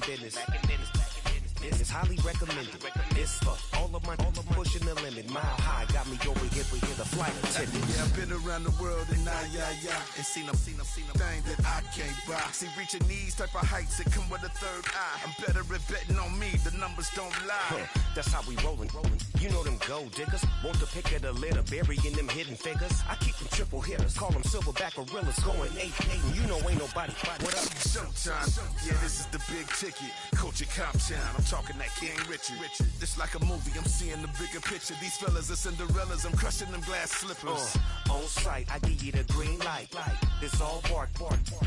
business. It's highly recommended. It's for all of my pushing the limit. Mile high got me over here for the flight attendant. Yeah, I've been around the world and and seen them thing that I can't buy. See, reaching these type of heights that come with a third eye. I'm better at betting on me. The numbers don't lie. That's how we rollin'. You know them gold diggers. Want the pick of the litter, burying them hidden figures. I keep them triple hitters. Call them silverback gorillas. Going 8-8, and you know ain't nobody. What up? Showtime. Yeah, this is the big ticket. Coach at Cop Town. I'm talking that King Richard. This like a movie. I'm seeing the bigger picture. These fellas are Cinderellas. I'm crushing them glass slippers. On sight, I give you the green light. This all bark.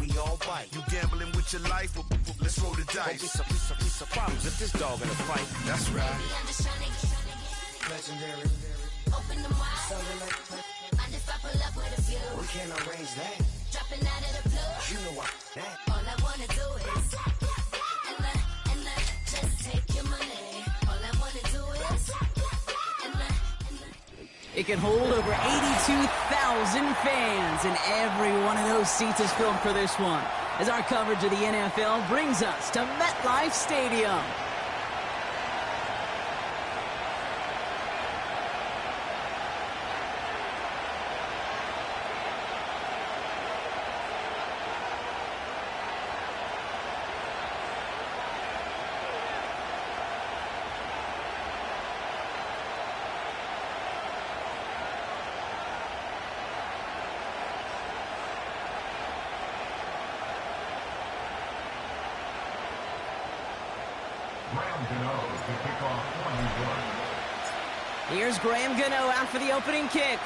We all bite. You gambling with your life? Well, let's roll the dice. Don't be piece of problems if this dog in a fight. That's right. Legendary. Open them wide. Mind if I pull up with a few? We can't arrange that. Dropping out of the blue. You know what? That. All I wanna do is and just take your money. All I wanna do is It can hold over 82,000 fans, and every one of those seats is filled for this one, as our coverage of the NFL brings us to MetLife Stadium. Here's Graham Gano out for the opening kick.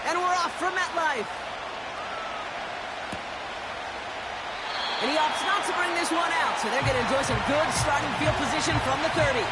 And we're off from MetLife. And he opts not to bring this one out, so they're going to enjoy some good starting field position from the 30.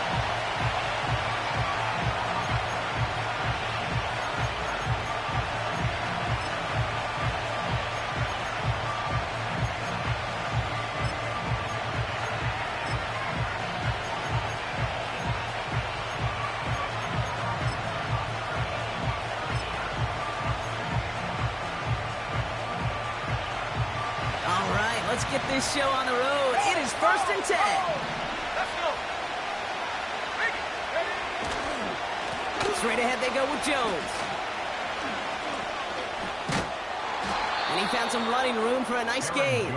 Let's get this show on the road. It is 1st and 10. Let's go. Straight ahead they go with Jones. And he found some running room for a nice gain.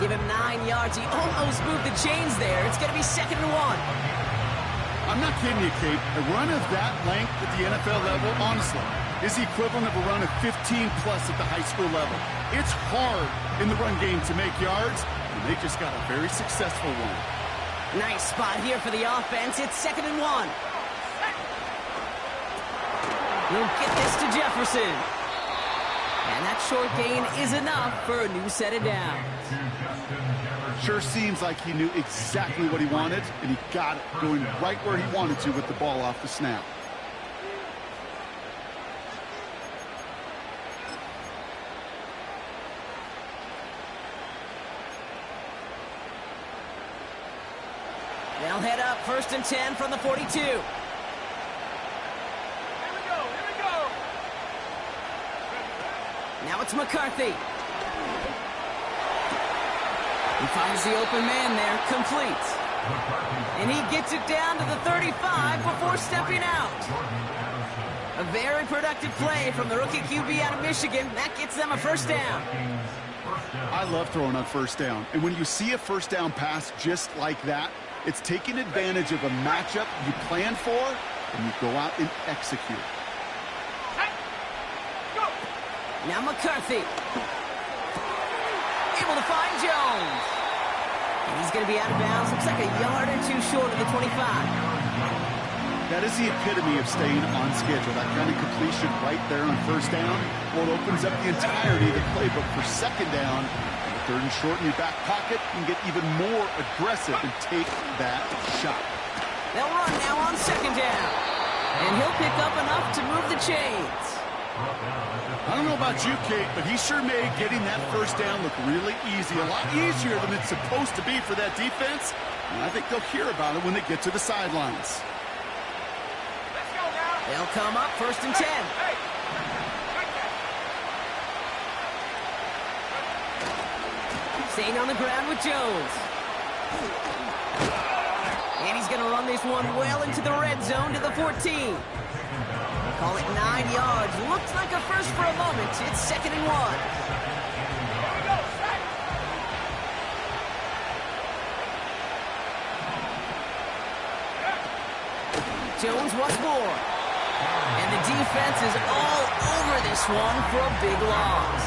Give him 9 yards. He almost moved the chains there. It's going to be 2nd and 1. I'm not kidding you, Kate. A run of that length at the NFL level, honestly, is the equivalent of a run of 15-plus at the high school level. It's hard in the run game to make yards, and they just got a very successful one. Nice spot here for the offense. It's 2nd and 1. He'll get this to Jefferson. And that short gain is enough for a new set of downs. Sure seems like he knew exactly what he wanted, and he got it going right where he wanted to with the ball off the snap. They'll head up 1st and 10 from the 42. Here we go. Now it's McCarthy. He finds the open man there, complete. And he gets it down to the 35 before stepping out. A very productive play from the rookie QB out of Michigan. That gets them a 1st down. I love throwing on 1st down. And when you see a 1st down pass just like that, it's taking advantage of a matchup you plan for, and you go out and execute. Now McCarthy. Able to find Jones. And he's going to be out of bounds. Looks like a yard or 2 short of the 25. That is the epitome of staying on schedule. That kind of completion right there on 1st down. Well, it opens up the entirety of the playbook for 2nd down. 3rd and short in your back pocket, and get even more aggressive and take that shot. They'll run now on 2nd down. And he'll pick up enough to move the chains. I don't know about you, Kate, but he sure made getting that 1st down look really easy. A lot easier than it's supposed to be for that defense. And I think they'll hear about it when they get to the sidelines. Let's go now. They'll come up 1st and 10. Hey. Staying on the ground with Jones. And he's going to run this one well into the red zone to the 14. Call it 9 yards. Looks like a first for a moment. It's 2nd and 1. Jones once more. And the defense is all over this one for a big loss.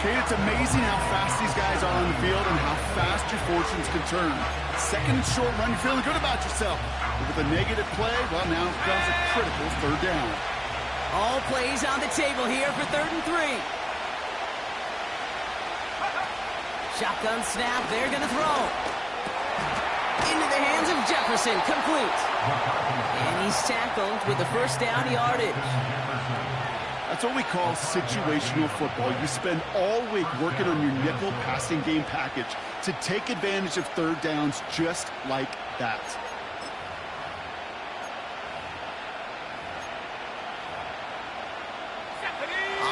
Kate, it's amazing how fast these guys are on the field and how fast your fortunes can turn. 2nd and short run, you're feeling good about yourself. But with a negative play, well, now comes a critical 3rd down. All plays on the table here for 3rd and 3. Shotgun snap, they're going to throw. Into the hands of Jefferson, complete. And he's tackled with the 1st down yardage. That's what we call situational football. You spend all week working on your nickel passing game package to take advantage of 3rd downs just like that.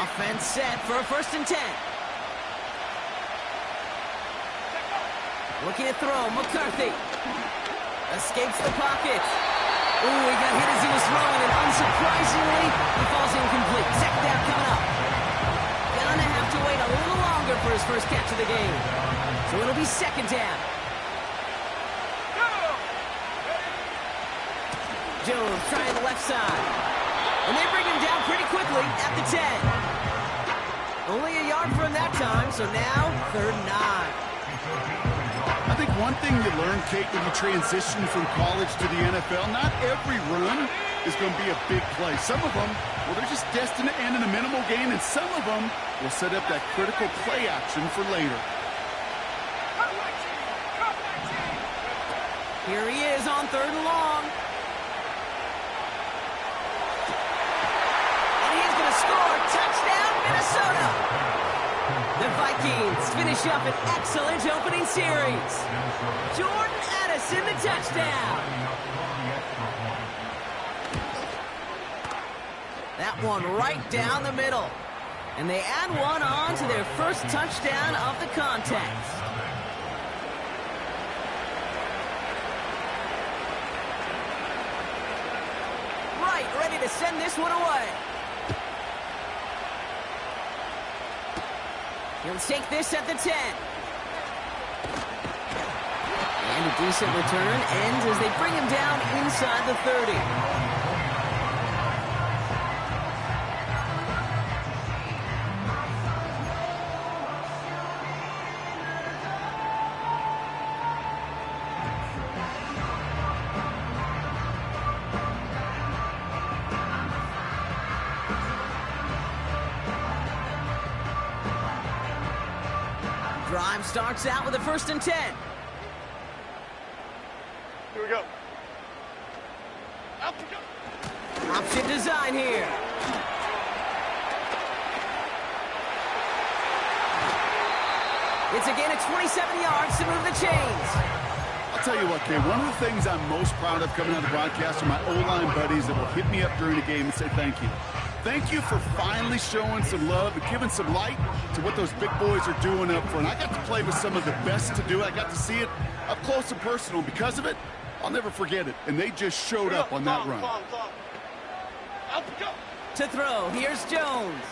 Offense set for a 1st and 10. Looking to throw, McCarthy. Escapes the pocket. Ooh, he got hit as he was throwing, and unsurprisingly, he falls incomplete. 2nd down coming up. Gonna have to wait a little longer for his first catch of the game. So it'll be 2nd down. Jones trying the left side. And they bring him down pretty quickly at the 10. Only a yard for him that time, so now 3rd and 9. I think one thing you learn, Kate, when you transition from college to the NFL, not every run is going to be a big play. Some of them, well, they're just destined to end in a minimal gain, and some of them will set up that critical play action for later. Here he is on 3rd and long. And he's going to score. Touchdown, Minnesota. The Vikings finish up an excellent opening series. Jordan Addison, the touchdown. That one right down the middle. And they add one on to their first touchdown of the contest. Right, ready to send this one away. He'll take this at the 10. And a decent return ends as they bring him down inside the 30. Drive starts out with a 1st and 10. Here we go. Out we go. Option design here. It's a gain of 27 yards to move the chains. I'll tell you what, Kay, one of the things I'm most proud of coming out of the broadcast are my O-line buddies that will hit me up during the game and say thank you. Thank you for finally showing some love and giving some light to what those big boys are doing up front. I got to play with some of the best to do it. I got to see it up close and personal. Because of it, I'll never forget it. And they just showed up on that run. Out we go. To throw, here's Jones.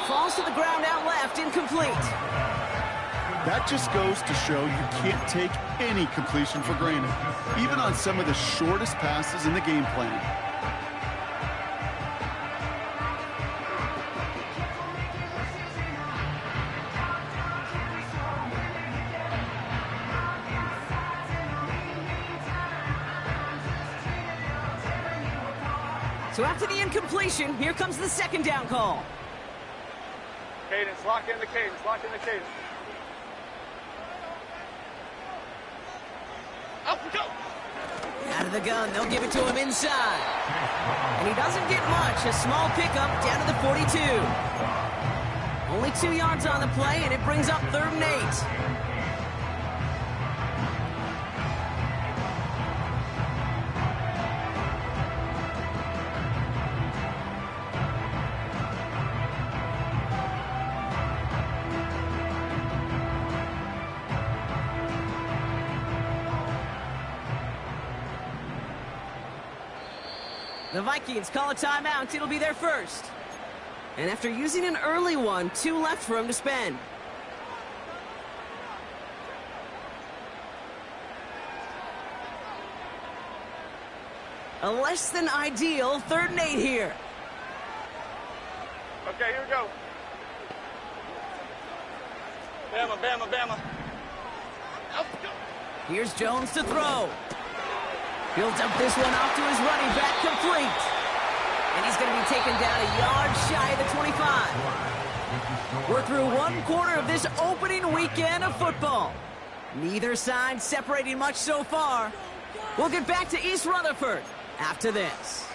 Falls to the ground out left, incomplete. That just goes to show you can't take any completion for granted, even on some of the shortest passes in the game plan. So after the incompletion, here comes the 2nd down call. Cadence, lock in the cadence, lock in the cadence. Out we go. Out of the gun, they'll give it to him inside. And he doesn't get much. A small pickup down to the 42. Only 2 yards on the play, and it brings up 3rd and 8. The Vikings call a timeout. It'll be their first. And after using an early one, 2 left for him to spend. A less than ideal 3rd and 8 here. Okay, here we go. Bama, Bama, Bama. Here's Jones to throw. Builds up this one off to his running back, complete. And he's going to be taken down a yard shy of the 25. We're through 1 quarter of this opening weekend of football. Neither side separating much so far. We'll get back to East Rutherford after this.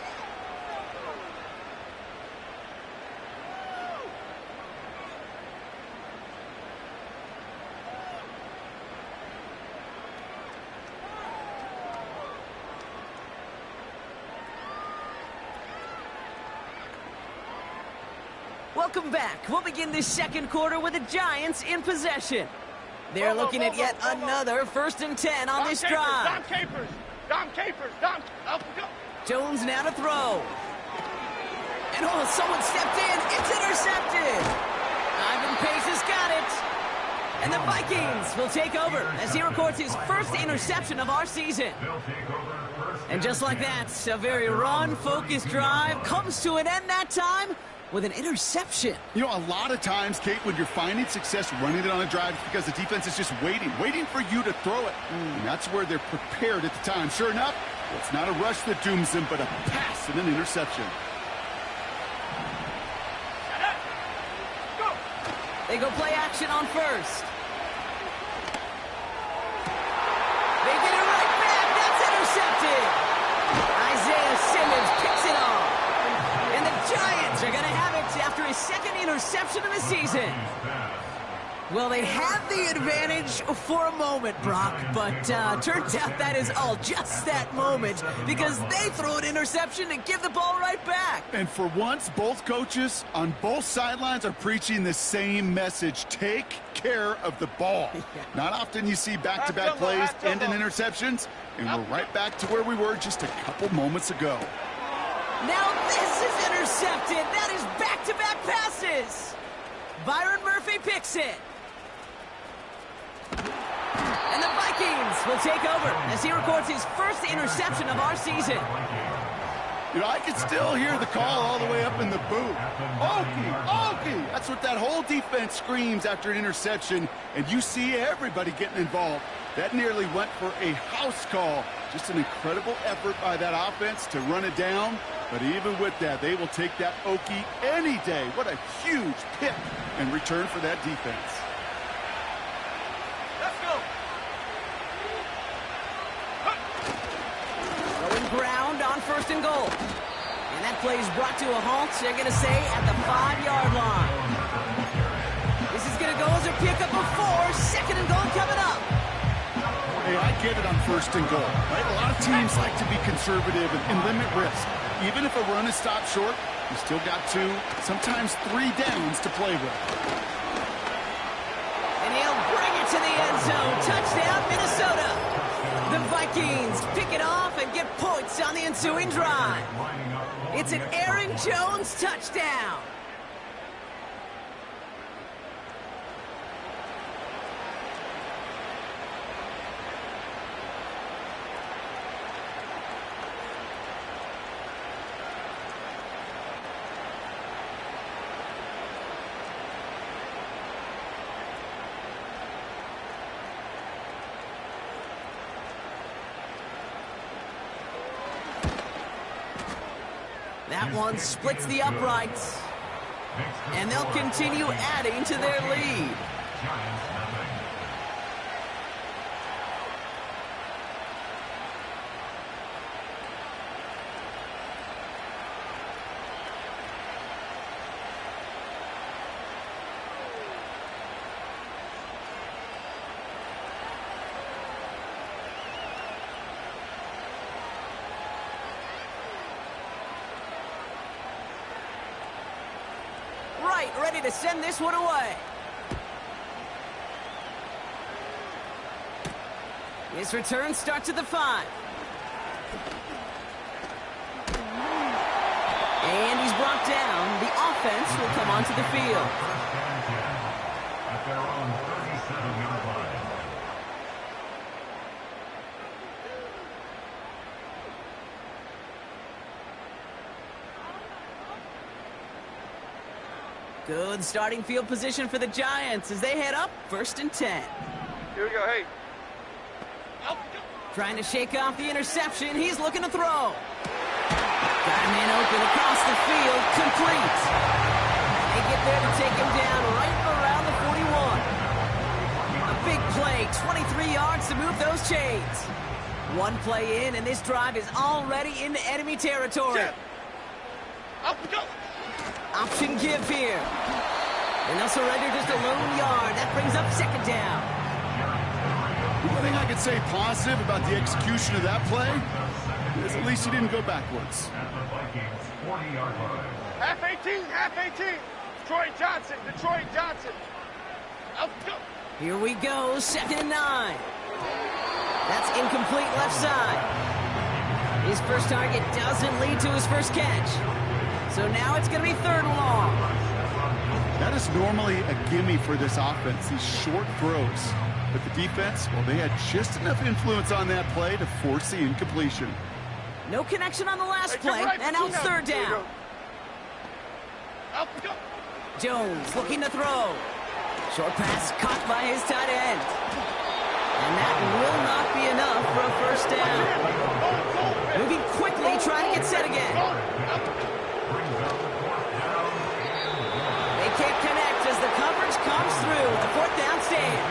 Welcome back. We'll begin this 2nd quarter with the Giants in possession. They're looking at yet another 1st and 10 on this drive. Dom Capers. Dom Capers. Dom. Up we go. Jones now to throw. And someone stepped in. It's intercepted. Ivan Pace has got it. And the Vikings will take over as he records his 1st interception of our season. And just like that, a very run-focused drive comes to an end that time with an interception. You know, a lot of times, Kate, when you're finding success running it on a drive, it's because the defense is just waiting for you to throw it. And that's where they're prepared at the time. Sure enough, it's not a rush that dooms them, but a pass and an interception. They go play action on 1st. They get it right back. That's intercepted. Isaiah Simmons picks it off. And the Giants are going to have it after his 2nd interception of the season. Well, they have the advantage for a moment, Brock, but turns out that is all just that moment because they throw an interception and give the ball right back. And for once, both coaches on both sidelines are preaching the same message. Take care of the ball. Not often you see back-to-back plays end in interceptions, and we're right back to where we were just a couple moments ago. Now this is intercepted. That is back-to-back passes. Byron Murphy picks it. And the Vikings will take over as he records his 1st interception of our season. You know, I can still hear the call all the way up in the booth. Okie, Okie! That's what that whole defense screams after an interception, and you see everybody getting involved. That nearly went for a house call. Just an incredible effort by that offense to run it down. But even with that, they will take that Okie any day. What a huge pick and return for that defense. Let's go. Going ground on 1st and goal. And that play is brought to a halt, they're going to say, at the 5-yard line. This is going to go as a pickup of 4. 2nd and goal coming up. Hey, I get it on 1st and goal, right? A lot of teams like to be conservative and limit risk. Even if a run is stopped short, you still got 2, sometimes 3 downs to play with. And he'll bring it to the end zone. Touchdown, Minnesota. The Vikings pick it off and get points on the ensuing drive. It's an Aaron Jones touchdown. That one splits the uprights. And they'll continue adding to their lead. Ready to send this one away. His return starts at the 5. offense will come onto the field. At their own 37-yard line. Good starting field position for the Giants as they head up 1st and 10. Here we go, hey. Trying to shake off the interception. He's looking to throw. Got a man open across the field. Complete. They get there to take him down right around the 41. A big play. 23 yards to move those chains. One play in, and this drive is already into enemy territory. Option give here. And they'll surrender just a lone yard. That brings up 2nd down. The only thing I could say positive about the execution of that play is at least he didn't go backwards. At the Vikings 40-yard line. Half 18, half 18. Detroit Johnson. Up, go. Here we go, 2nd and 9. That's incomplete left side. His first target doesn't lead to his first catch. So now it's going to be 3rd and long. That is normally a gimme for this offense, these short throws. But the defense, well, they had just enough influence on that play to force the incompletion. No connection on the last play, and now it's 3rd down. Up, go. Jones looking to throw. Short pass caught by his tight end. And that will not be enough for a 1st down. Moving quickly, trying to get set again. They can't connect as the coverage comes through. The 4th down stand.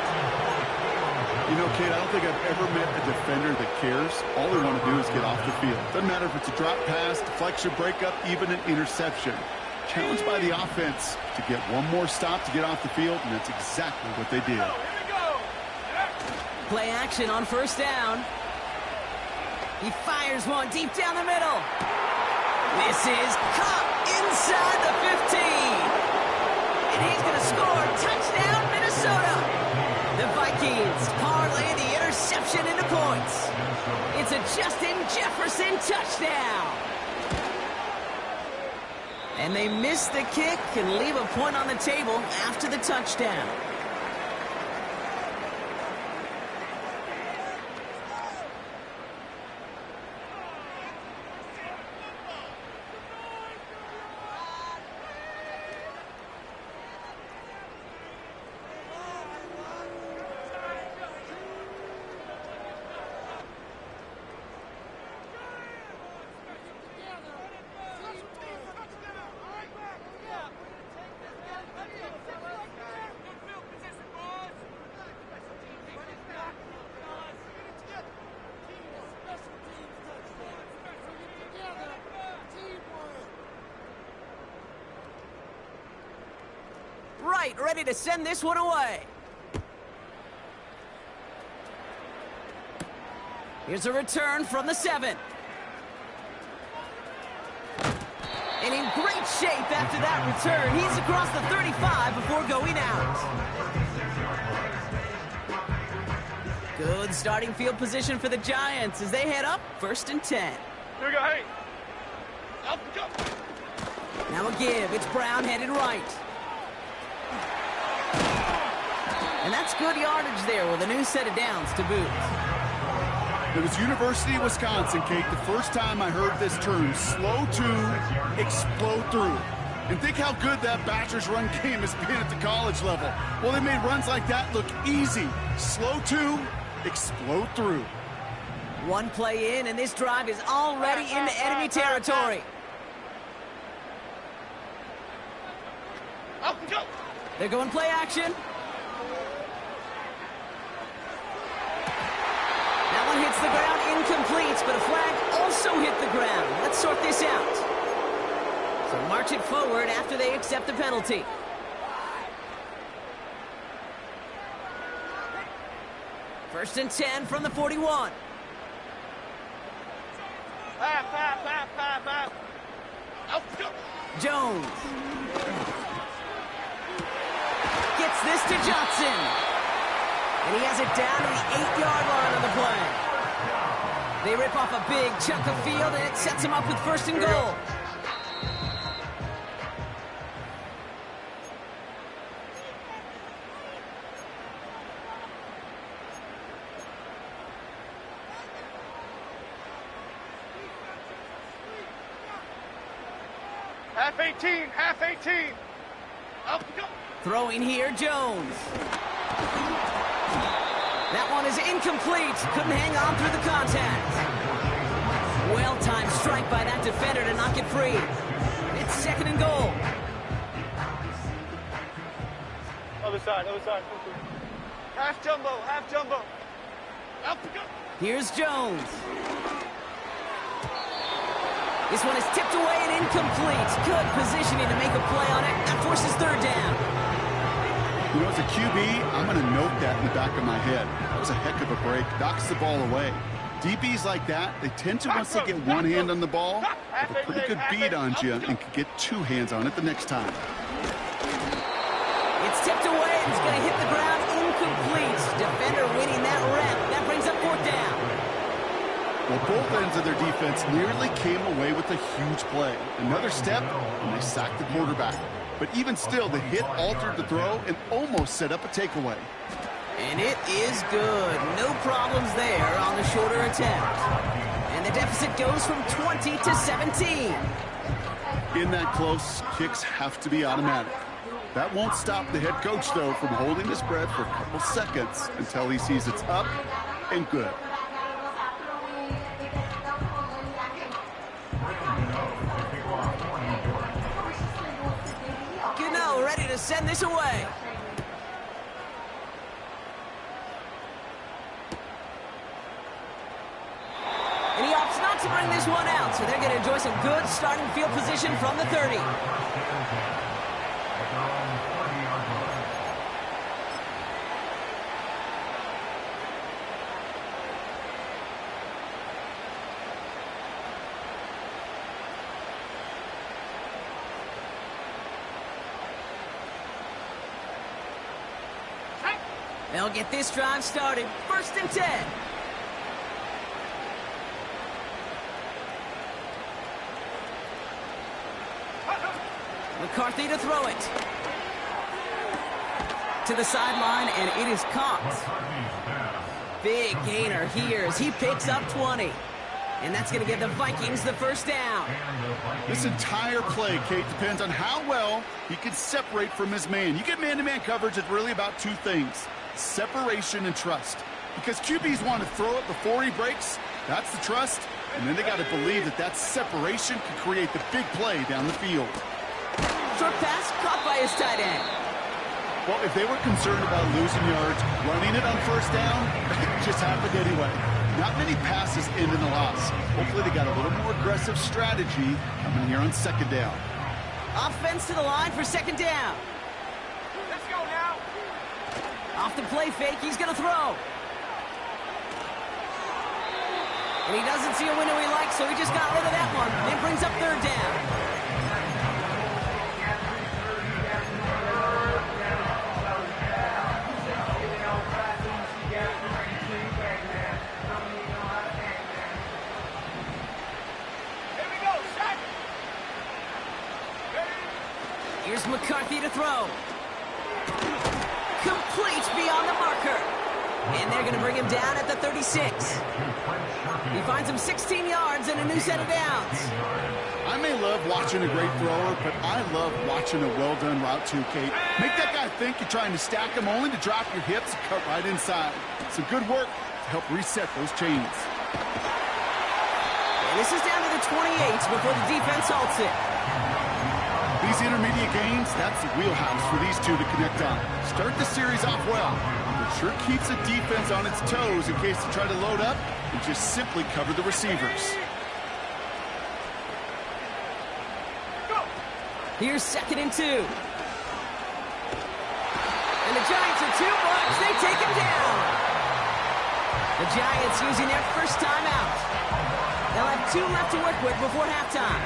You know, Kate, I don't think I've ever met a defender that cares. All they want to do is get off the field. Doesn't matter if it's a drop pass, deflection, breakup, even an interception. Challenged by the offense to get one more stop to get off the field, and that's exactly what they did. Play action on 1st down. He fires one deep down the middle. This is caught inside the 15. And he's going to score. Touchdown, Minnesota. The Vikings parlay the interception into points. It's a Justin Jefferson touchdown. And they miss the kick and leave a point on the table after the touchdown. Right, ready to send this one away. Here's a return from the 7. And in great shape after that return. He's across the 35 before going out. Good starting field position for the Giants as they head up 1st and 10. Here we go, hey. Up, go. Now a give. It's Brown headed right. And that's good yardage there with a new set of downs to boot. It was University of Wisconsin, Kate, the first time I heard this term, slow to explode through. And think how good that Badgers run game has been at the college level. Well, they made runs like that look easy. Slow to explode through. One play in, and this drive is already into enemy territory. Up, go. They're going play action. That one hits the ground, incomplete, but a flag also hit the ground. Let's sort this out. So march it forward after they accept the penalty. First and 10 from the 41. Up, go. Jones. Gets this to Johnson. And he has it down to the 8-yard line on the play. They rip off a big chunk of field, and it sets him up with 1st and goal. Half 18, half 18. Up, go. Throwing here, Jones. That one is incomplete. Couldn't hang on through the contact. Well-timed strike by that defender to knock it free. It's second and goal. Other side, other side. Half jumbo, half jumbo. Up, go. Here's Jones. This one is tipped away and incomplete. Good positioning to make a play on it. That forces third down. You know, as a QB, I'm going to note that in the back of my head. That was a heck of a break. Knocks the ball away. DBs like that, they tend to, once they get one hand on the ball, have a pretty good beat on you and can get two hands on it the next time. It's tipped away and it's going to hit the ground incomplete. Defender winning that rep. That brings up fourth down. Well, both ends of their defense nearly came away with a huge play. Another step, and they sacked the quarterback. But even still, the hit altered the throw and almost set up a takeaway. And it is good. No problems there on the shorter attempt. And the deficit goes from 20 to 17. In that close, kicks have to be automatic. That won't stop the head coach, though, from holding his breath for a couple seconds until he sees it's up and good. Ready to send this away. And he opts not to bring this one out, so they're going to enjoy some good starting field position from the 30. They'll get this drive started. First and 10. McCarthy to throw it. To the sideline, and it is caught. Big gainer here as he picks up 20. And that's going to give the Vikings the first down. This entire play, Kate, depends on how well he can separate from his man. You get man-to-man coverage, it's really about two things. Separation and trust. Because QBs want to throw it before he breaks. That's the trust. And then they got to believe that that separation can create the big play down the field. Short pass caught by his tight end. Well, if they were concerned about losing yards, running it on first down, it just happened anyway. Not many passes end in a loss. Hopefully they got a little more aggressive strategy coming here on second down. Offense to the line for second down. Let's go now. Off the play fake, he's going to throw. And he doesn't see a window he likes, so he just got rid of that one. It brings up third down. Here's McCarthy to throw. Complete beyond the marker. And they're going to bring him down at the 36. He finds him 16 yards and a new set of downs. I may love watching a great thrower, but I love watching a well-done route too, Kate. Make that guy think you're trying to stack him only to drop your hips and cut right inside. Some good work to help reset those chains. And this is down to the 28 before the defense halts it. These intermediate gains, that's the wheelhouse for these two to connect on. Start the series off well. It sure keeps the defense on its toes in case they try to load up and just simply cover the receivers. Here's second and 2. And the Giants are too much. They take him down. The Giants using their first timeout. They'll have 2 left to work with before halftime.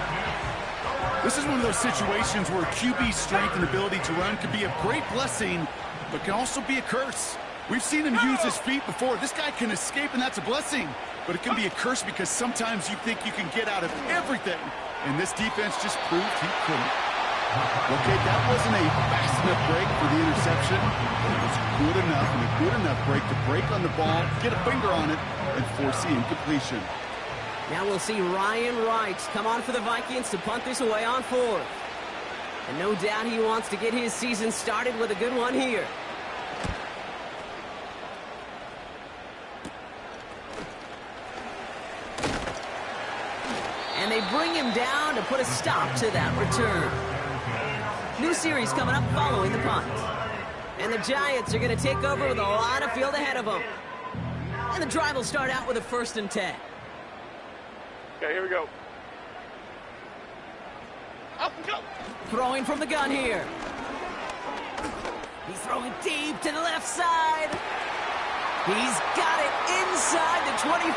This is one of those situations where QB's strength and ability to run can be a great blessing, but can also be a curse. We've seen him use his feet before. This guy can escape, and that's a blessing. But it can be a curse because sometimes you think you can get out of everything, and this defense just proved he couldn't. Okay, that wasn't a fast enough break for the interception, but it was good enough and a good enough break to break on the ball, get a finger on it, and force the incompletion. Now we'll see Ryan Wright come on for the Vikings to punt this away on 4th. And no doubt he wants to get his season started with a good one here. And they bring him down to put a stop to that return. New series coming up following the punt. And the Giants are going to take over with a lot of field ahead of them. And the drive will start out with a 1st and 10. Okay, here we go. Up and go. Throwing from the gun here. He's throwing deep to the left side. He's got it inside the 25.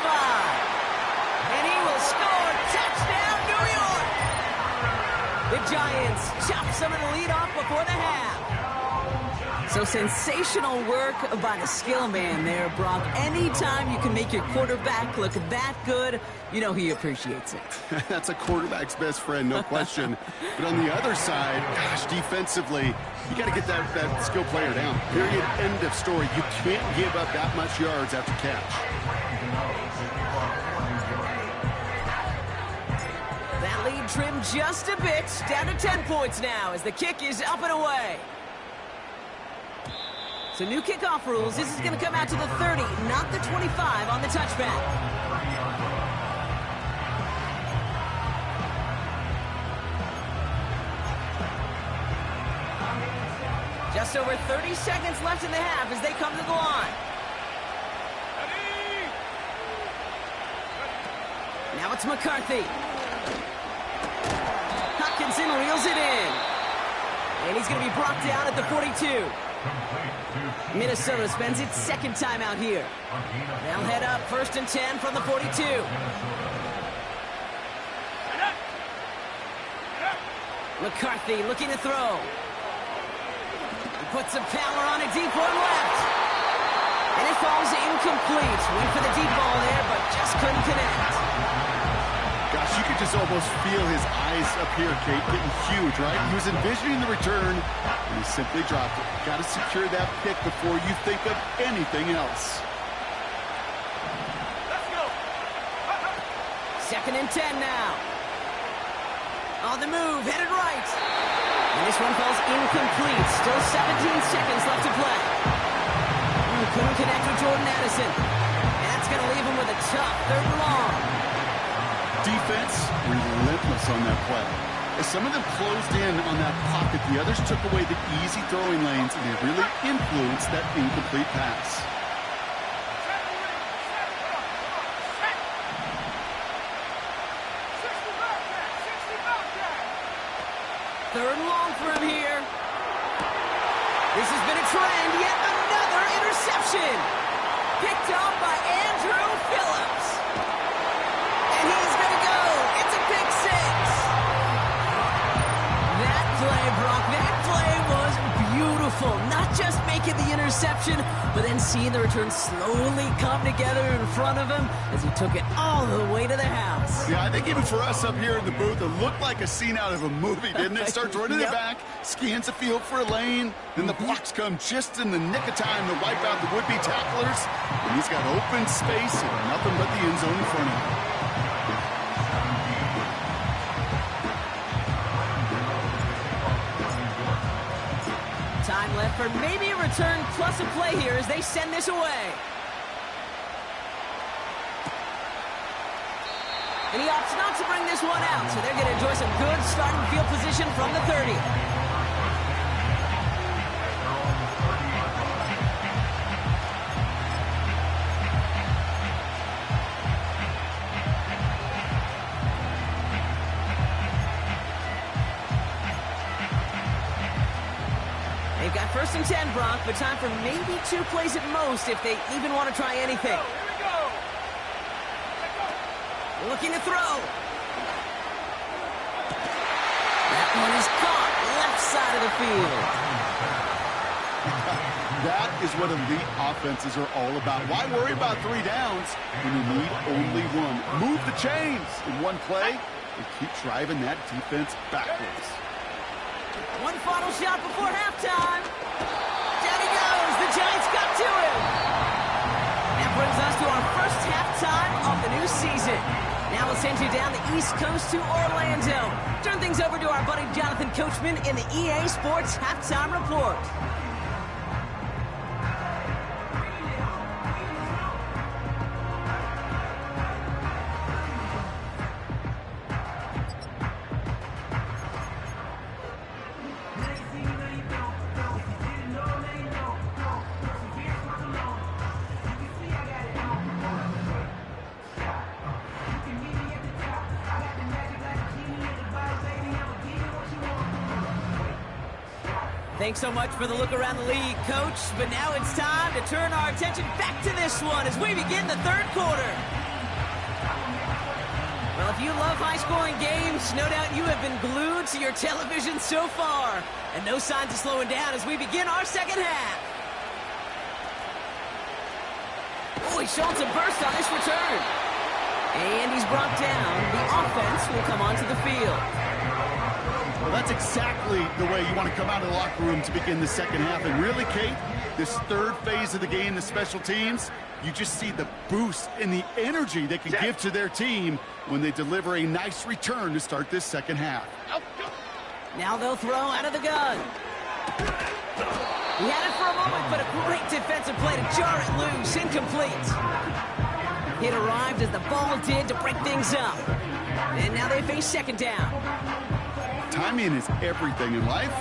And he will score. Touchdown, New York! The Giants chop some of the lead off before the half. So sensational work by the skill man there, Brock. Anytime you can make your quarterback look that good, you know he appreciates it. That's a quarterback's best friend, no question. But on the other side, gosh, defensively, you got to get that skill player down. Period, end of story. You can't give up that much yards after catch. That lead trimmed just a bit, down to 10 points now as the kick is up and away. So new kickoff rules. This is going to come out to the 30, not the 25 on the touchback. Just over 30 seconds left in the half as they come to the line. Now it's McCarthy. Hutchinson reels it in. And he's going to be brought down at the 42. Minnesota spends its 2nd time out here. They'll head up 1st and 10 from the 42. McCarthy looking to throw. He puts some power on it deep one left. And it falls incomplete. Went for the deep ball there, but just couldn't connect. Gosh, you could just almost feel his eyes up here, Kate, getting huge, right? He was envisioning the return, and he simply dropped it. Got to secure that pick before you think of anything else. Let's go. 2nd and 10 now. On the move, headed right. And this one falls incomplete. Still 17 seconds left to play. Couldn't connect with Jordan Addison. And that's going to leave him with a tough 3rd and long. Defense, relentless on that play. As some of them closed in on that pocket, the others took away the easy throwing lanes, and they really influenced that incomplete pass. Third and long for him here. This has been a trend. Yet another interception. Picked off by Andrew Phillips. And he's going to go. It's a pick 6. That play, Brock, that play was beautiful. Not just making the interception, but then seeing the return slowly come together in front of him as he took it all the way to the house. Yeah, I think even for us up here in the booth, it looked like a scene out of a movie, didn't it? Starts running it back, scans the field for a lane, then the blocks come just in the nick of time to wipe out the would-be tacklers, and he's got open space and nothing but the end zone in front of him. Time left for maybe a return plus a play here as they send this away. And he opts not to bring this one out, so they're going to enjoy some good starting field position from the 30. They've got 1st and 10, Brock, but time for maybe 2 plays at most if they even want to try anything. Looking to throw. That one is caught left side of the field. That is what elite offenses are all about. Why worry about 3 downs when you need only 1? Move the chains in one play and keep driving that defense backwards. One final shot before halftime. Down he goes. The Giants got to him. That brings us to our first halftime of the new season. Now we'll send you down the East Coast to Orlando. Turn things over to our buddy Jonathan Coachman in the EA Sports Halftime Report. Thanks so much for the look around the league, Coach. But now it's time to turn our attention back to this one as we begin the third quarter. Well, if you love high-scoring games, no doubt you have been glued to your television so far. And no signs of slowing down as we begin our second half. Oh, he's showing some burst on this return. And he's brought down. The offense will come onto the field. Well, that's exactly the way you want to come out of the locker room to begin the second half. And really, Kate, this third phase of the game, the special teams, you just see the boost and the energy they can give to their team when they deliver a nice return to start this second half. Now they'll throw out of the gun. He had it for a moment, but a great defensive play to jar it loose. Incomplete. It arrived as the ball did to break things up. And now they face second down. Timing is everything in life,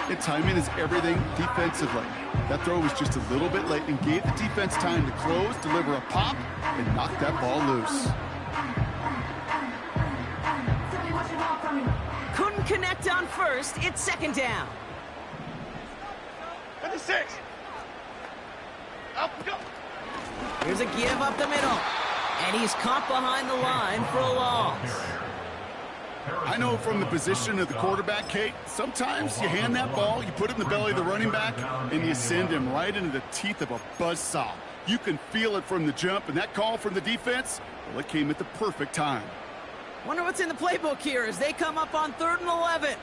and timing is everything defensively. That throw was just a little bit late and gave the defense time to close, deliver a pop, and knock that ball loose. Couldn't connect on first. It's second down. 56. Up, go. Here's a give up the middle. And he's caught behind the line for a loss. I know from the position of the quarterback, Kate, sometimes you hand that ball, you put it in the belly of the running back, and you send him right into the teeth of a buzzsaw. You can feel it from the jump, and that call from the defense, well, it came at the perfect time. Wonder what's in the playbook here as they come up on 3rd and 11.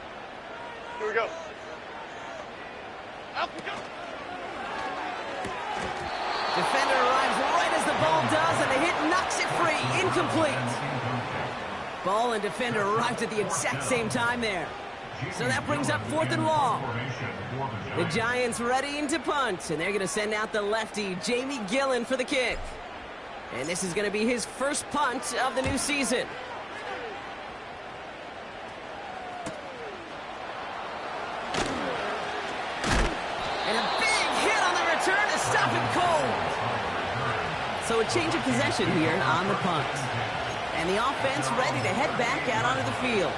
Here we go. Up we go. Defender arrives right as the ball does, and the hit knocks it free. Incomplete. Ball and defender arrived at the exact same time there. So that brings up 4th and long. The Giants readying to punt, and they're going to send out the lefty, Jamie Gillen, for the kick. And this is going to be his first punt of the new season. And a big hit on the return to stop him cold. So a change of possession here on the punt. And the offense ready to head back out onto the field.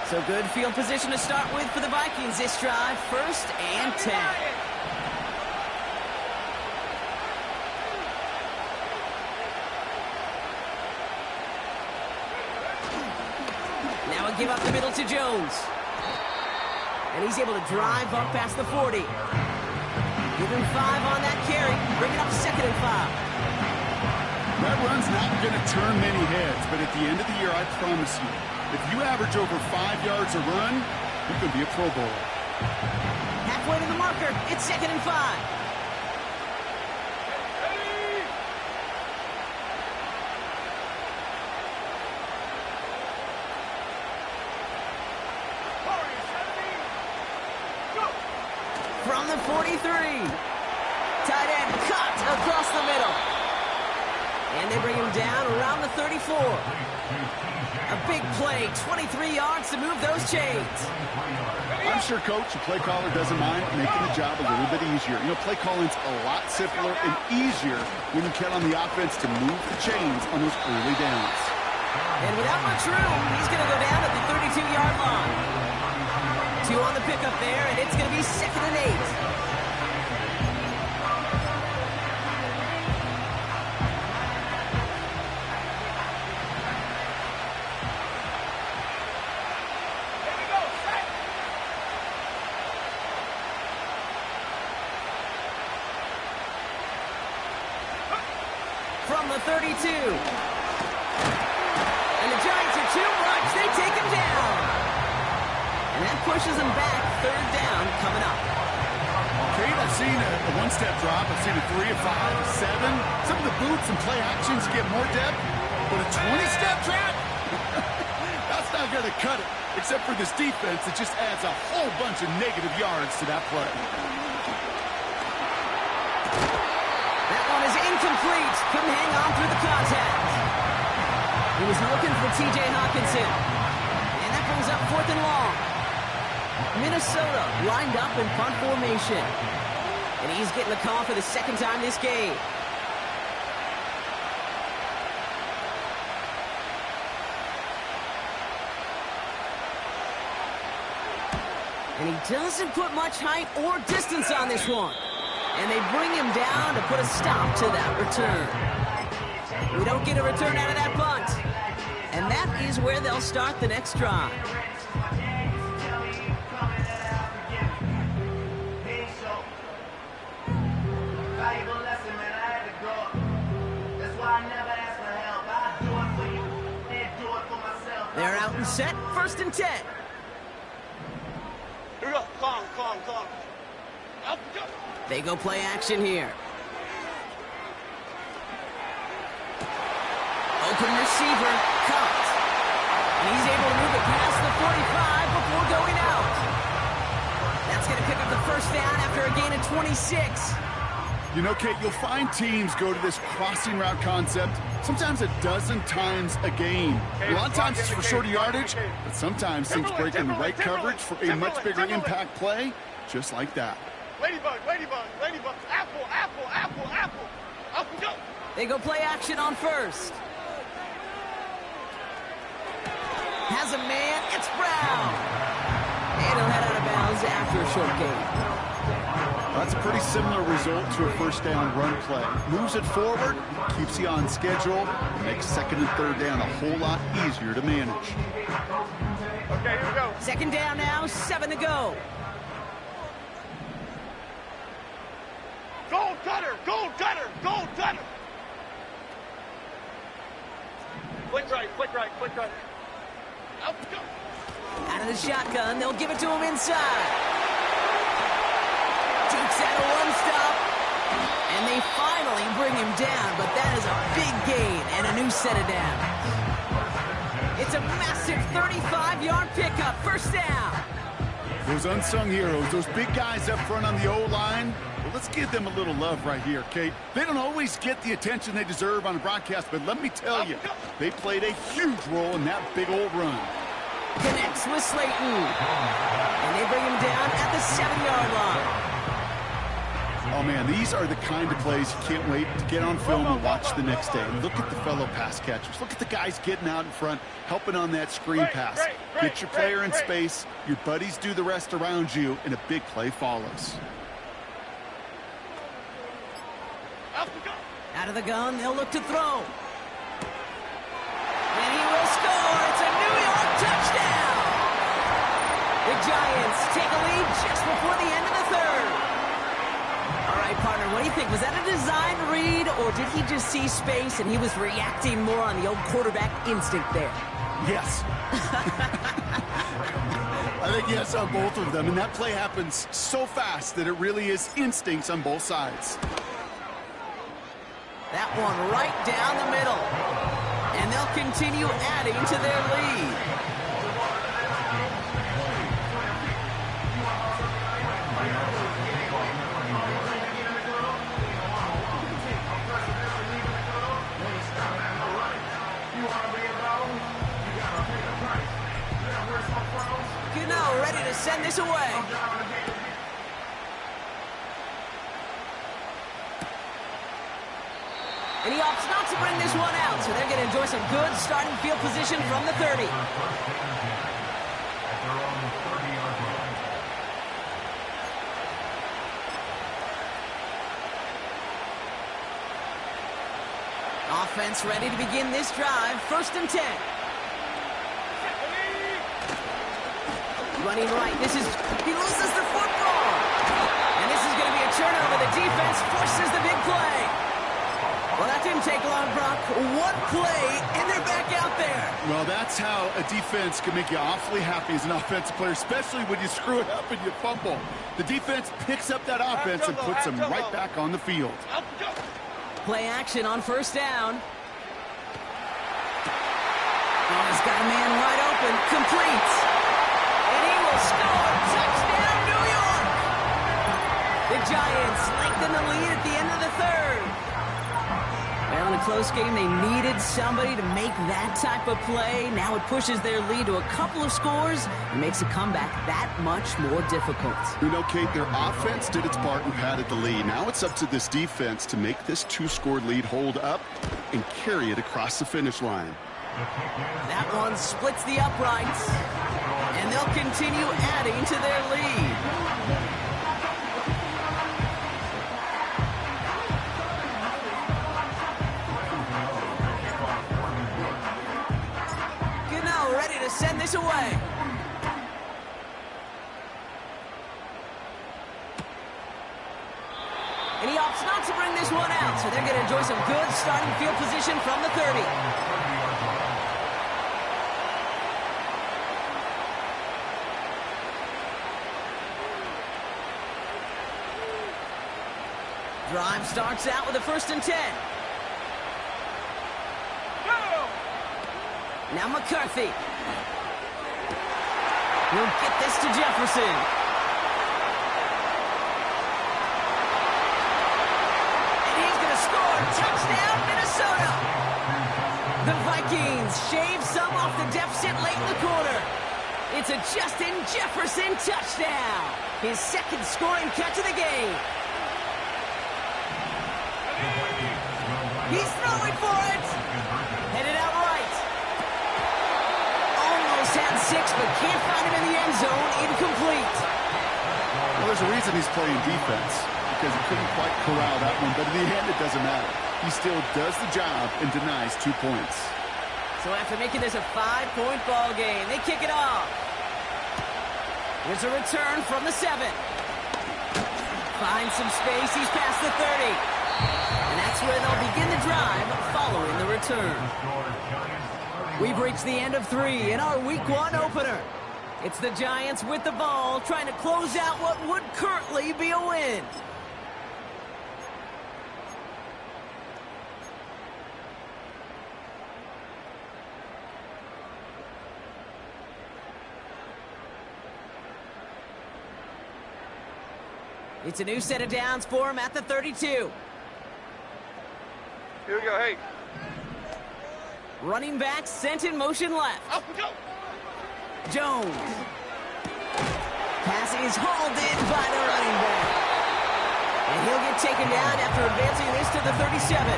So good field position to start with for the Vikings this drive. 1st and 10. Now a give up the middle to Jones. And he's able to drive up past the 40. Give him 5 on that carry. Bring it up 2nd and 5. That run's not going to turn many heads, but at the end of the year, I promise you, if you average over 5 yards a run, you can be a Pro Bowler. Halfway to the marker. It's 2nd and 5. From the 43. Tight end cut across the middle. And they bring him down around the 34. A big play, 23 yards to move those chains. I'm sure, Coach, the play caller doesn't mind making the job a little bit easier. You know, play calling's a lot simpler and easier when you count on the offense to move the chains on those early downs. And without much room, he's going to go down at the 32-yard line. 2 on the pickup there, and it's going to be 2nd and 8. From the 32. And the Giants are too much. They take him down. And that pushes them back. Third down coming up. Kate, I've seen a one-step drop. I've seen a 3, a 5, a 7. Some of the boots and play actions get more depth, but a 20-step drop? That's not going to cut it, except for this defense that just adds a whole bunch of negative yards to that play. That one is incomplete. Couldn't hang on through the contact. He was looking for T.J. Hawkinson. And that brings up 4th and long. Minnesota lined up in punt formation. And he's getting the call for the second time this game. And he doesn't put much height or distance on this one. And they bring him down to put a stop to that return. We don't get a return out of that punt. And that is where they'll start the next drive. They're out and set, 1st and 10. Calm. They go play action here. Open receiver, caught. And he's able to move it past the 45 before going out. That's going to pick up the 1st down after a gain of 26. You know, Kate, you'll find teams go to this crossing route concept sometimes a dozen times a game. A lot of times it's for shorter yardage, but sometimes things break in the right coverage for a much bigger impact play, just like that. Ladybug. Apple, go. They go play action on 1st. Has a man, it's Brown. And he'll head out of bounds after a short gain. That's a pretty similar result to a 1st down run play. Moves it forward, keeps you on schedule, and makes 2nd and 3rd down a whole lot easier to manage. Okay, here we go. 2nd down now, 7 to go. Gold cutter. Quick right. Up, go. Out of the shotgun, they'll give it to him inside. Takes out a one-stop. And they finally bring him down, but that is a big gain and a new set of downs. It's a massive 35-yard pickup, 1st down. Those unsung heroes, those big guys up front on the O-line, well, let's give them a little love right here, Kate. They don't always get the attention they deserve on a broadcast, but let me tell you, they played a huge role in that big old run. Connects with Slayton. And they bring him down at the 7-yard line. Oh, man, these are the kind of plays you can't wait to get on film and watch the next day. Look at the fellow pass catchers. Look at the guys getting out in front, helping on that screen pass. Get your player in space, your buddies do the rest around you, and a big play follows. Out of the gun, they'll look to throw. And he will score. It's a New York touchdown. The Giants take a lead just before the end of the 3rd. All right, partner, what do you think? Was that a design read, or did he just see space and he was reacting more on the old quarterback instinct there? Yes. I think yes on both of them, and that play happens so fast that it really is instincts on both sides. That one right down the middle. And they'll continue adding to their lead. Gano ready to send this away. And he opts not to bring this one out, so they're going to enjoy some good starting field position from the 30. Offense ready to begin this drive. 1st and 10. Running right. He loses the football. And this is going to be a turnover. The defense forces the big play. Well, that didn't take long, Brock. One play, and they're back out there. Well, that's how a defense can make you awfully happy as an offensive player, especially when you screw it up and you fumble. The defense picks up that offense and puts them right back on the field. Play action on first down. Oh, he's got a man wide open. Complete. And he will score. Touchdown, New York. The Giants lengthen the lead at the end of the third. Well, in a close game, they needed somebody to make that type of play. Now it pushes their lead to a couple of scores and makes a comeback that much more difficult. You know, Kate, their offense did its part and padded the lead. Now it's up to this defense to make this two-score lead hold up and carry it across the finish line. That one splits the uprights, and they'll continue adding to their lead. Gano ready to send this away. And he opts not to bring this one out, so they're going to enjoy some good starting field position from the 30. Drive starts out with a 1st and 10. Now McCarthy. He'll get this to Jefferson. And he's going to score. Touchdown, Minnesota. The Vikings shave some off the deficit late in the quarter. It's a Justin Jefferson touchdown. His 2nd scoring catch of the game. He's throwing for it. Headed out right. Almost had 6, but can't find him in the end zone. Incomplete. Well, there's a reason he's playing defense, because he couldn't quite corral that one, but in the end, it doesn't matter. He still does the job and denies 2 points. So after making this a 5-point ball game, they kick it off. Here's a return from the 7. Finds some space. He's past the 30. And that's where they'll begin the drive following the return. We've reached the end of 3 in our Week 1 opener. It's the Giants with the ball, trying to close out what would currently be a win. It's a new set of downs for him at the 32. Here we go, hey. Running back sent in motion left. Up we go. Jones. Pass is hauled in by the running back. And he'll get taken down after advancing this to the 37.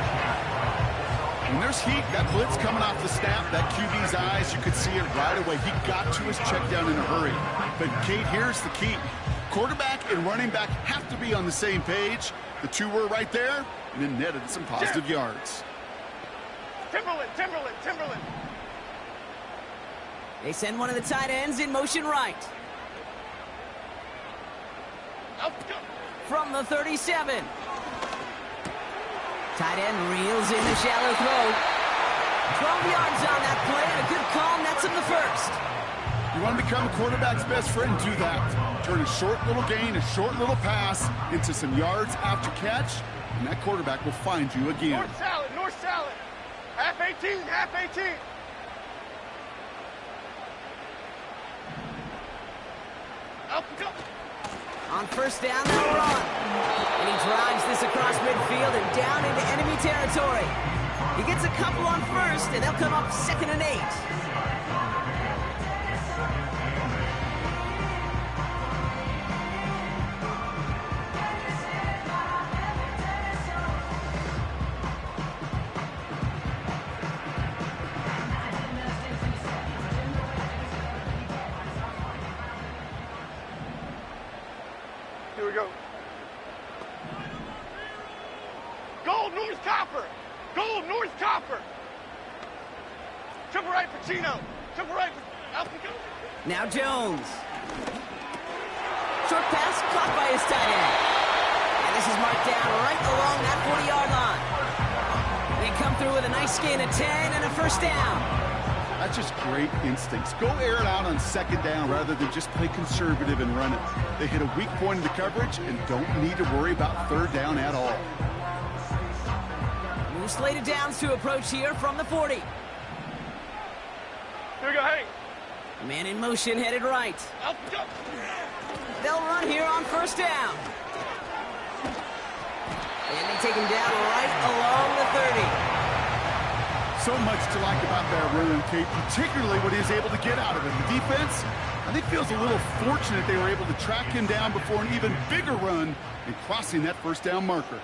When there's heat, that blitz coming off the snap, that QB's eyes, you could see it right away. He got to his check down in a hurry. But, Kate, here's the key. Quarterback and running back have to be on the same page. The two were right there, and then netted some positive yards. Timberland. They send one of the tight ends in motion right. Up we go. From the 37. Tight end reels in a shallow throw. 12 yards on that play, and a good call nets him the 1st. You want to become a quarterback's best friend? Do that. Turn a short little gain, a short little pass into some yards after catch, and that quarterback will find you again. North salad. Half 18. Up we go. On first down, they'll run. And he drives this across midfield and down into enemy territory. He gets a couple on first, and they'll come up 2nd and 8. Here we go. Gold, North Copper. Triple right for Chino. Triple right for... Up we go. Now Jones. Short pass caught by his tight end. And this is marked down right along that 40-yard line. They come through with a nice gain of 10 and a first down. That's just great instincts. Go air it out on second down rather than just play conservative and run it. They hit a weak point in the coverage and don't need to worry about third down at all. New slated downs to approach here from the 40. Here we go, hey. Man in motion headed right. Up, go. They'll run here on first down. And they take him down right along the 30. So much to like about that run, Kate, particularly what he was able to get out of it. The defense, I think, feels a little fortunate they were able to track him down before an even bigger run and crossing that first down marker.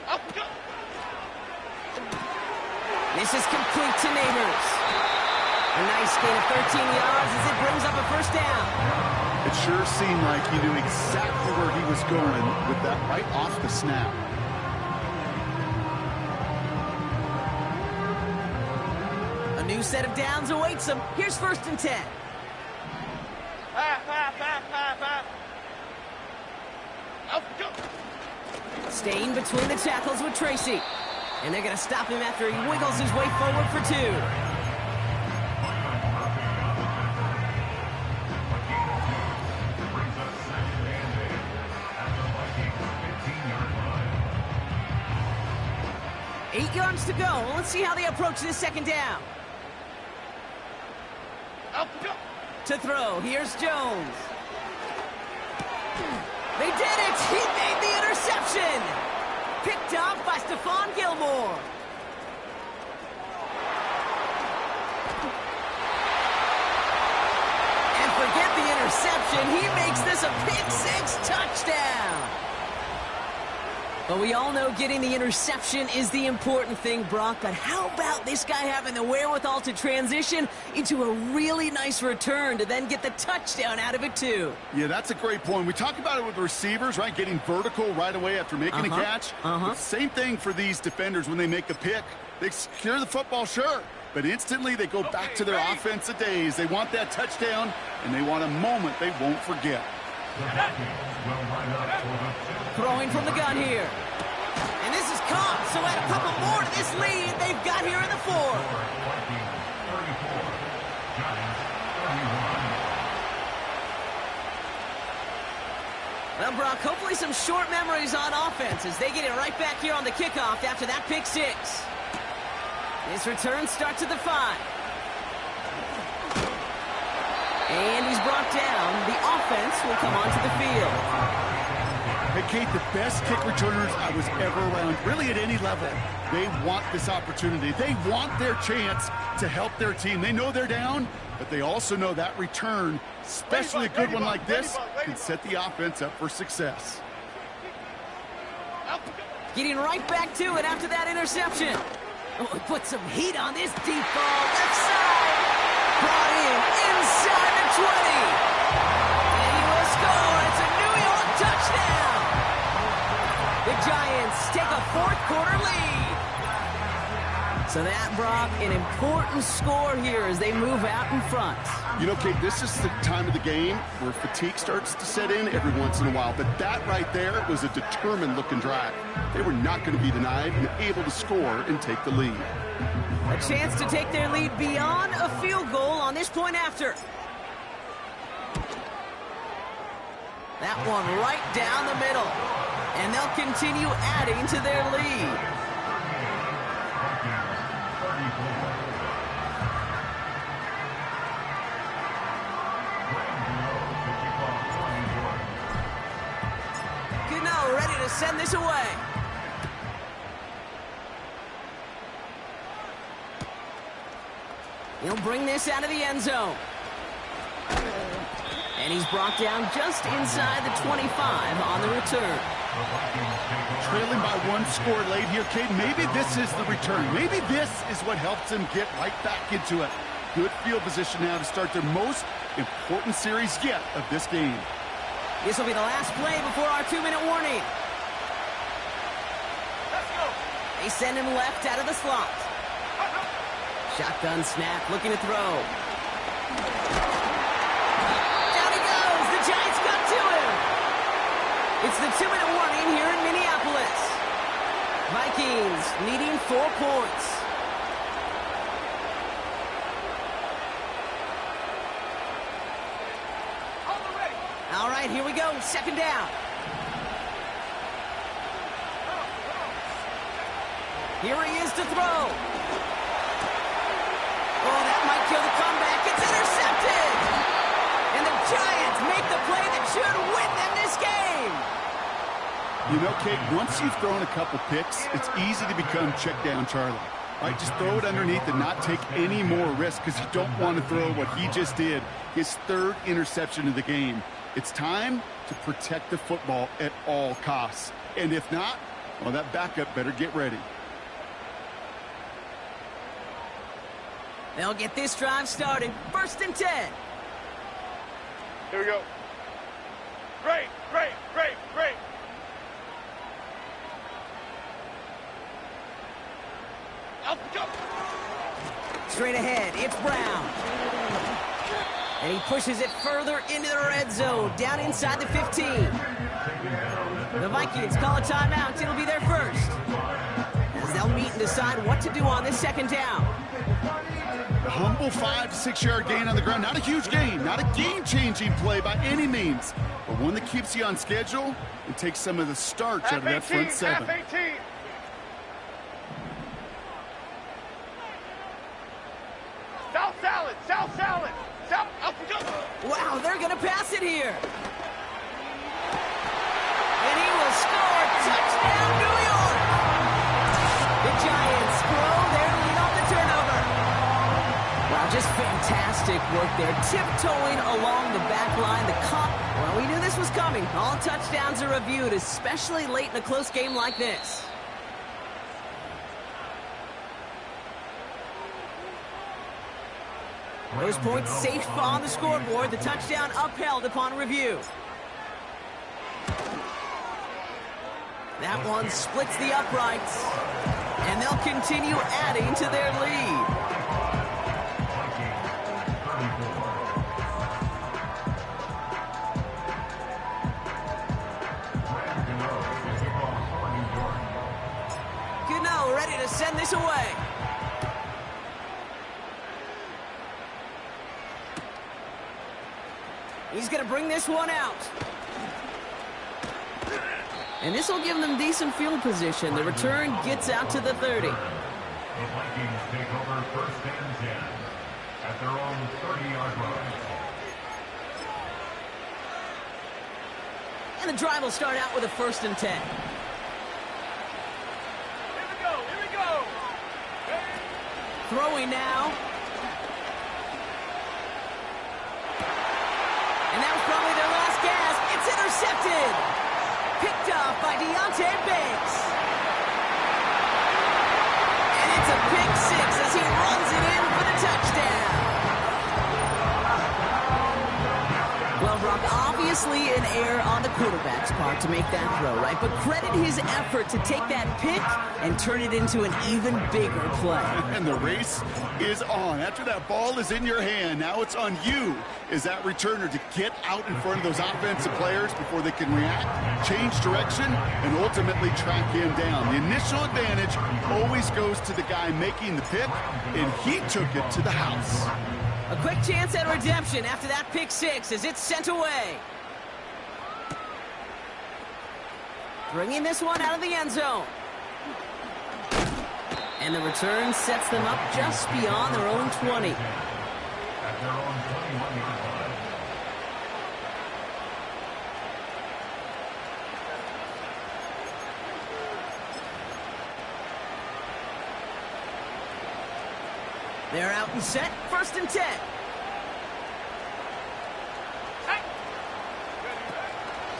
Up, go. This is complete to Neighbors. A nice gain of 13 yards as it brings up a first down. It sure seemed like he knew exactly where he was going with that right off the snap. A new set of downs awaits him. Here's first and 10. Up, go. Staying between the tackles with Tracy. And they're going to stop him after he wiggles his way forward for 2. Eight yards to go. Let's see how they approach this second down. Up, go. To throw, here's Jones. They did it! He made the interception! Picked up by Stephon Gilmore. And forget the interception. He makes this a pick-6 touchdown. But we all know getting the interception is the important thing, Brock. But how about this guy having the wherewithal to transition into a really nice return to then get the touchdown out of it, too? Yeah, that's a great point. We talk about it with the receivers, right? Getting vertical right away after making a catch. But same thing for these defenders when they make a pick. They secure the football, sure. But instantly they go back to their offensive days. They want that touchdown, and they want a moment they won't forget. Throwing from the gun here. And this is caught, so add a couple more to this lead they've got here in the 4. Well, Brock, hopefully some short memories on offense as they get it right back here on the kickoff after that pick-6. This return starts at the 5. And he's brought down. The offense will come onto the field. Hey, Kate, the best kick returners I was ever around, really at any level, they want this opportunity. They want their chance to help their team. They know they're down, but they also know that return, especially a good one like this, can set the offense up for success. Getting right back to it after that interception. Oh, he put some heat on this deep ball. Left side. Brought in inside the 20. And he will score. It's a New York touchdown. The Giants take a fourth-quarter lead. So that, Brock, an important score here as they move out in front. You know, Kate, this is the time of the game where fatigue starts to set in every once in a while. But that right there was a determined-looking drive. They were not going to be denied and able to score and take the lead. A chance to take their lead beyond a field goal on this point after. That one right down the middle. And they'll continue adding to their lead. Gano ready to send this away. He'll bring this out of the end zone. And he's brought down just inside the 25 on the return. Trailing by one score late here, Kate. Maybe this is the return. Maybe this is what helps them get right back into it. Good field position now to start their most important series yet of this game. This will be the last play before our 2-minute warning. Let's go. They send him left out of the slot. Shotgun snap, looking to throw. Down he goes. The Giants got to him. It's the 2-minute warning here in Minneapolis. Vikings needing 4 points. All right, here we go. 2nd down. Here he is to throw. Oh, that might kill the comeback. It's intercepted. And the Giants make the play that should win them this game. You know, Kate, once you've thrown a couple picks, it's easy to become check down Charlie. All right, just throw it underneath and not take any more risk because you don't want to throw what he just did, his 3rd interception of the game. It's time to protect the football at all costs. And if not, well, that backup better get ready. They'll get this drive started. 1st and 10. Here we go. Great. Straight ahead, it's Brown. And he pushes it further into the red zone, down inside the 15. The Vikings call a timeout. It'll be their first, as they'll meet and decide what to do on this 2nd down. A humble 5 to 6 yard gain on the ground. Not a huge gain, not a game-changing play by any means, but one that keeps you on schedule and takes some of the starch out of that front 7. Half 18. South salad. Wow, they're going to pass it here. And he will score. Touchdown, New York. The Giants grow their lead off the turnover. Wow, just fantastic work there. Tiptoeing along the back line. Well, we knew this was coming. All touchdowns are reviewed, especially late in a close game like this. Those points safe on the scoreboard. The touchdown upheld upon review. That one splits the uprights. And they'll continue adding to their lead. Gano ready to send this away. He's going to bring this one out. And this will give them decent field position. The return gets out to the 30. The Vikings take over 1st and 10 at their own 30-yard line. And the drive will start out with a 1st and 10. Here we go. Throwing now. And that was probably their last gasp. It's intercepted. Picked off by Banks. And it's a pick 6 as he runs it in for the touchdown. Well, Rob, obviously an error on the quarterback's part to make that throw, right? But credit his effort to take that pick and turn it into an even bigger play. And the race is on. After that ball is in your hand, now it's on you as that returner to get out in front of those offensive players before they can react, change direction, and ultimately track him down. The initial advantage always goes to the guy making the pick, and he took it to the house. A quick chance at redemption after that pick 6 as it's sent away. Bringing this one out of the end zone. And the return sets them up just beyond their own 20. At their own 21-yard line. They're out and set. 1st and 10.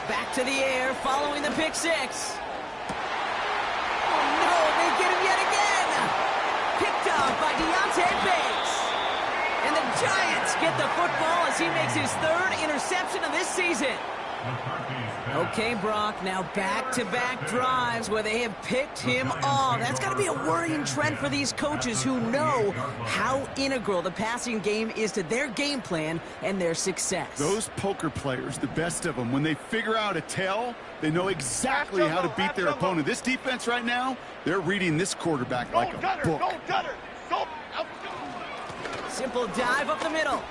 Back to the air following the pick 6. Oh, no, they get him yet again. Picked off by Banks. And the Giants get the football as he makes his 3rd interception of this season. Okay, Brock, now back-to-back drives where they have picked him off. That's got to be a worrying trend for these coaches who know how integral the passing game is to their game plan and their success. Those poker players, the best of them, when they figure out a tell, they know exactly how to beat their opponent. This defense right now, they're reading this quarterback like a book. Go, Gunner! Go! Simple dive up the middle.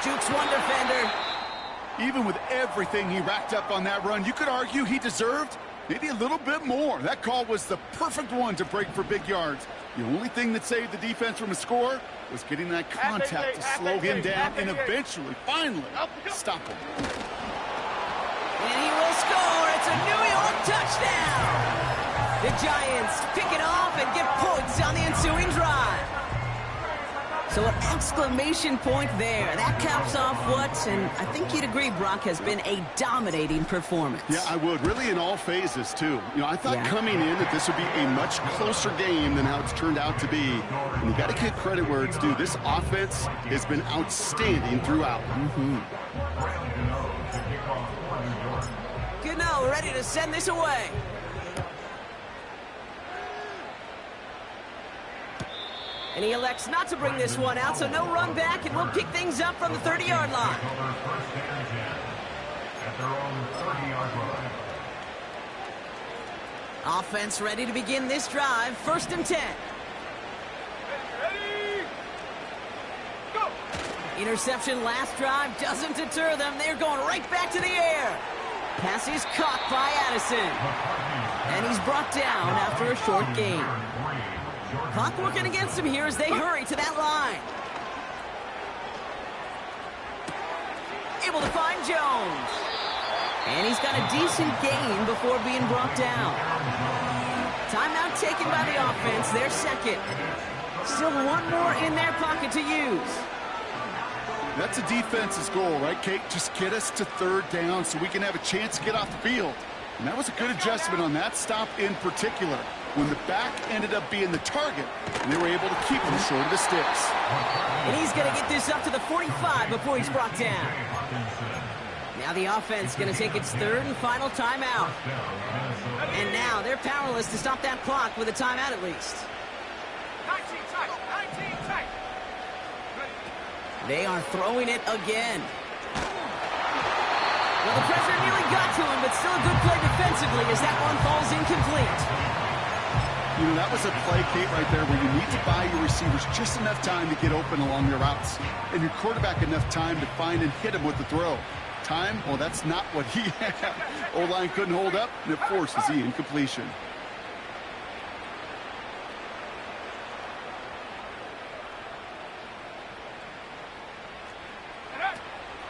Jukes one defender. Even with everything he racked up on that run, you could argue he deserved maybe a little bit more. That call was the perfect one to break for big yards. The only thing that saved the defense from a score was getting that contact to slow him down and eventually, finally, stop him. And he will score. It's a New York touchdown. The Giants pick it off and get points on the ensuing drive. So an exclamation point there. That caps off what, and I think you'd agree, Brock, has been a dominating performance. Yeah, I would. Really in all phases, too. You know, I thought coming in that this would be a much closer game than how it's turned out to be. And you got to give credit where it's due. This offense has been outstanding throughout. Gano ready to send this away. And he elects not to bring this one out, so no run back, and we'll pick things up from the 30-yard line. Offense ready to begin this drive. 1st and 10. Ready? Go! Interception last drive doesn't deter them. They're going right back to the air. Pass is caught by Addison. And he's brought down after a short gain. Clock working against him here as they hurry to that line. Able to find Jones. And he's got a decent gain before being brought down. Timeout taken by the offense, their second. Still one more in their pocket to use. That's a defense's goal, right, Kate? Just get us to 3rd down so we can have a chance to get off the field. And that was a good adjustment on that stop in particular, when the back ended up being the target, and they were able to keep him short of the sticks. And he's going to get this up to the 45 before he's brought down. Now the offense going to take its 3rd and final timeout. And now they're powerless to stop that clock with a timeout at least. 19 tight, 19 tight. They are throwing it again. Well, the pressure nearly got to him, but still a good play defensively as that one falls incomplete. You know, that was a play, Kate, right there where you need to buy your receivers just enough time to get open along their routes, and your quarterback enough time to find and hit him with the throw. Time? Well, that's not what he had. O-line couldn't hold up, and it forces the incompletion.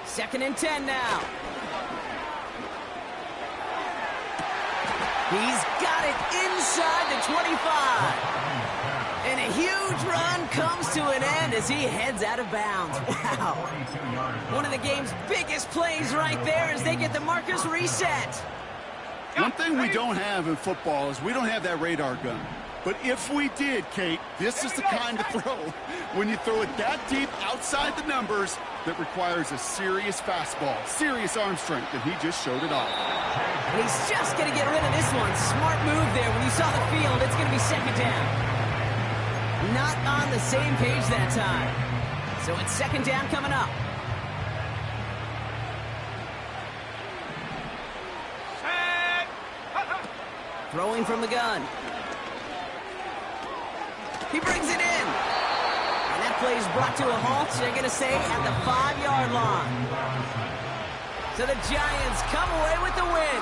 Second and 10 now. He's got it inside the 25. And a huge run comes to an end as he heads out of bounds. Wow. One of the game's biggest plays right there as they get the markers reset. One thing we don't have in football is we don't have that radar gun. But if we did, Kate, this is the kind of throw when you throw it that deep outside the numbers that requires a serious fastball, serious arm strength, and he just showed it off. And he's just going to get rid of this one. Smart move there. When you saw the field, it's going to be 2nd down. Not on the same page that time. So it's 2nd down coming up. Throwing from the gun. He brings it in. And that play is brought to a halt, they're going to say, at the 5-yard line. So the Giants come away with the win.